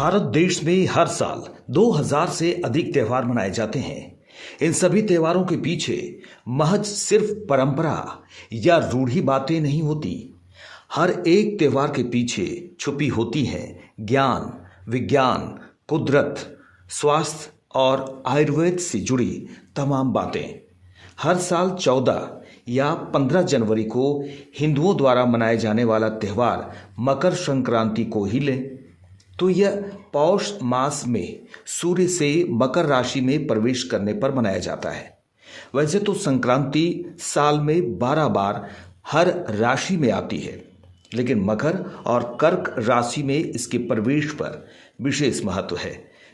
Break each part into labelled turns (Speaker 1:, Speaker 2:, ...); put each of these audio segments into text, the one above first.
Speaker 1: भारत देश में हर साल 2000 से अधिक त्योहार मनाए जाते हैं। इन सभी त्योहारों के पीछे महज सिर्फ परंपरा या रूढ़ी बातें नहीं होती। हर एक त्योहार के पीछे छुपी होती हैं ज्ञान, विज्ञान, कुदरत, स्वास्थ्य और आयुर्वेद से जुड़ी तमाम बातें। हर साल 14 या 15 जनवरी को हिंदुओं द्वारा मनाए जाने वाला त्योहार मकर संक्रांति को ही लें तो यह पौष मास में सूर्य से मकर राशि में प्रवेश करने पर मनाया जाता है। वैसे तो संक्रांति साल में 12 बार हर राशि में आती है, लेकिन मकर और कर्क राशि में इसके प्रवेश पर विशेष महत्व है,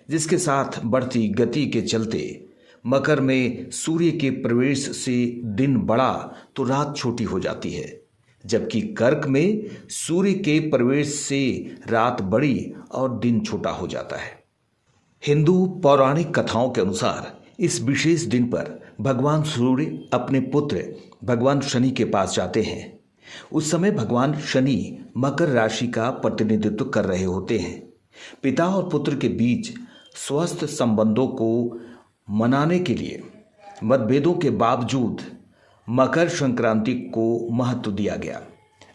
Speaker 1: जिसके साथ बढ़ती गति के चलते मकर में सूर्य के प्रवेश से दिन बड़ा तो रात छोटी हो जाती है, जबकि कर्क में सूर्य के प्रवेश से रात बड़ी और दिन छोटा हो जाता है। हिंदू पौराणिक कथाओं के अनुसार इस विशेष दिन पर भगवान सूर्य अपने पुत्र भगवान शनि के पास जाते हैं। उस समय भगवान शनि मकर राशि का प्रतिनिधित्व कर रहे होते हैं। पिता और पुत्र के बीच स्वस्थ संबंधों को मनाने के लिए मतभेदों के बावजूद मकर संक्रांति को महत्व दिया गया।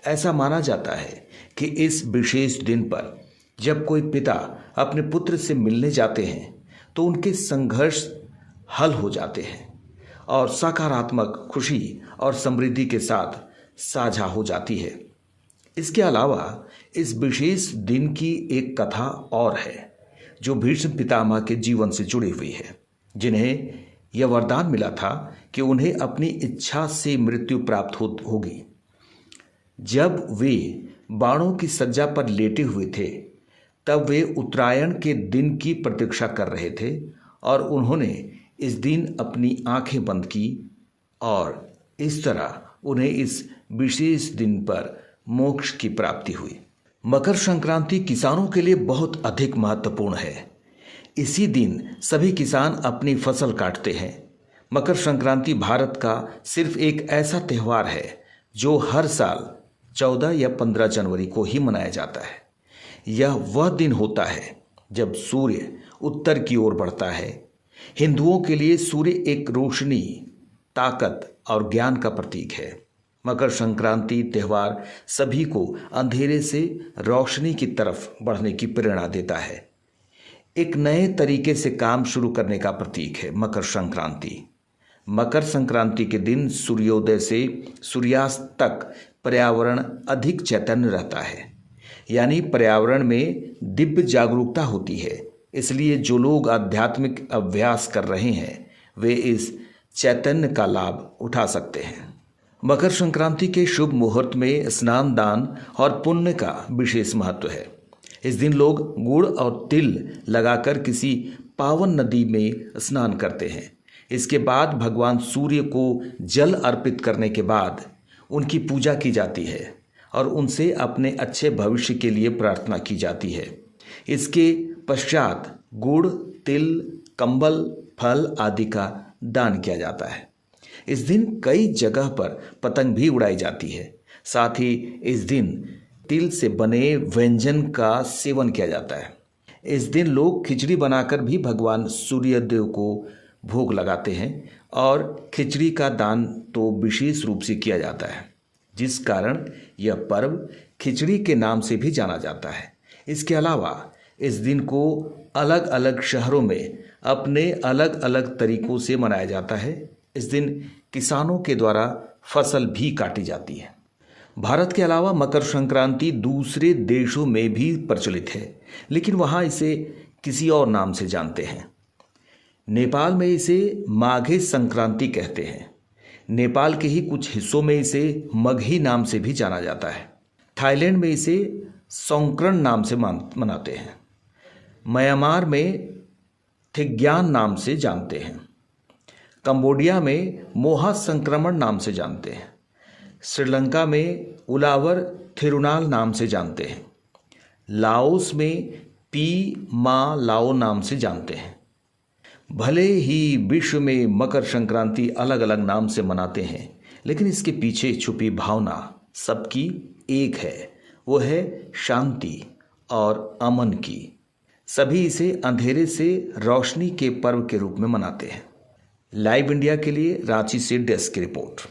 Speaker 1: ऐसा माना जाता है कि इस विशेष दिन पर जब कोई पिता अपने पुत्र से मिलने जाते हैं तो उनके संघर्ष हल हो जाते हैं और सकारात्मक खुशी और समृद्धि के साथ साझा हो जाती है। इसके अलावा इस विशेष दिन की एक कथा और है जो भीष्म पितामह के जीवन से जुड़ी हुई है, जिन्हें यह वरदान मिला था कि उन्हें अपनी इच्छा से मृत्यु प्राप्त होगी। जब वे बाणों की सज्जा पर लेटे हुए थे तब वे उत्तरायण के दिन की प्रतीक्षा कर रहे थे और उन्होंने इस दिन अपनी आंखें बंद की और इस तरह उन्हें इस विशेष दिन पर मोक्ष की प्राप्ति हुई। मकर संक्रांति किसानों के लिए बहुत अधिक महत्वपूर्ण है। इसी दिन सभी किसान अपनी फसल काटते हैं। मकर संक्रांति भारत का सिर्फ एक ऐसा त्योहार है जो हर साल 14 या 15 जनवरी को ही मनाया जाता है। यह वह दिन होता है जब सूर्य उत्तर की ओर बढ़ता है। हिंदुओं के लिए सूर्य एक रोशनी, ताकत और ज्ञान का प्रतीक है। मकर संक्रांति त्यौहार सभी को अंधेरे से रोशनी की तरफ बढ़ने की प्रेरणा देता है। एक नए तरीके से काम शुरू करने का प्रतीक है मकर संक्रांति। मकर संक्रांति के दिन सूर्योदय से सूर्यास्त तक पर्यावरण अधिक चैतन्य रहता है, यानी पर्यावरण में दिव्य जागरूकता होती है। इसलिए जो लोग आध्यात्मिक अभ्यास कर रहे हैं वे इस चैतन्य का लाभ उठा सकते हैं। मकर संक्रांति के शुभ मुहूर्त में स्नान, दान और पुण्य का विशेष महत्व है। इस दिन लोग गुड़ और तिल लगाकर किसी पावन नदी में स्नान करते हैं। इसके बाद भगवान सूर्य को जल अर्पित करने के बाद उनकी पूजा की जाती है और उनसे अपने अच्छे भविष्य के लिए प्रार्थना की जाती है। इसके पश्चात गुड़, तिल, कंबल, फल आदि का दान किया जाता है। इस दिन कई जगह पर पतंग भी उड़ाई जाती है। साथ ही इस दिन तिल से बने व्यंजन का सेवन किया जाता है। इस दिन लोग खिचड़ी बनाकर भी भगवान सूर्यदेव को भोग लगाते हैं और खिचड़ी का दान तो विशेष रूप से किया जाता है, जिस कारण यह पर्व खिचड़ी के नाम से भी जाना जाता है। इसके अलावा इस दिन को अलग अलग शहरों में अपने अलग अलग तरीकों से मनाया जाता है। इस दिन किसानों के द्वारा फसल भी काटी जाती है। भारत के अलावा मकर संक्रांति दूसरे देशों में भी प्रचलित है, लेकिन वहाँ इसे किसी और नाम से जानते हैं। नेपाल में इसे माघे संक्रांति कहते हैं। नेपाल के ही कुछ हिस्सों में इसे मघी नाम से भी जाना जाता है। थाईलैंड में इसे सौंकरण नाम से मनाते हैं। म्यांमार में थिग्यान नाम से जानते हैं। कंबोडिया में मोहा संक्रमण नाम से जानते हैं। श्रीलंका में उलावर थिरुनाल नाम से जानते हैं। लाओस में पी मा लाओ नाम से जानते हैं। भले ही विश्व में मकर संक्रांति अलग अलग नाम से मनाते हैं, लेकिन इसके पीछे छुपी भावना सबकी एक है, वो है शांति और अमन की। सभी इसे अंधेरे से रोशनी के पर्व के रूप में मनाते हैं। लाइव इंडिया के लिए रांची से डेस्क की रिपोर्ट।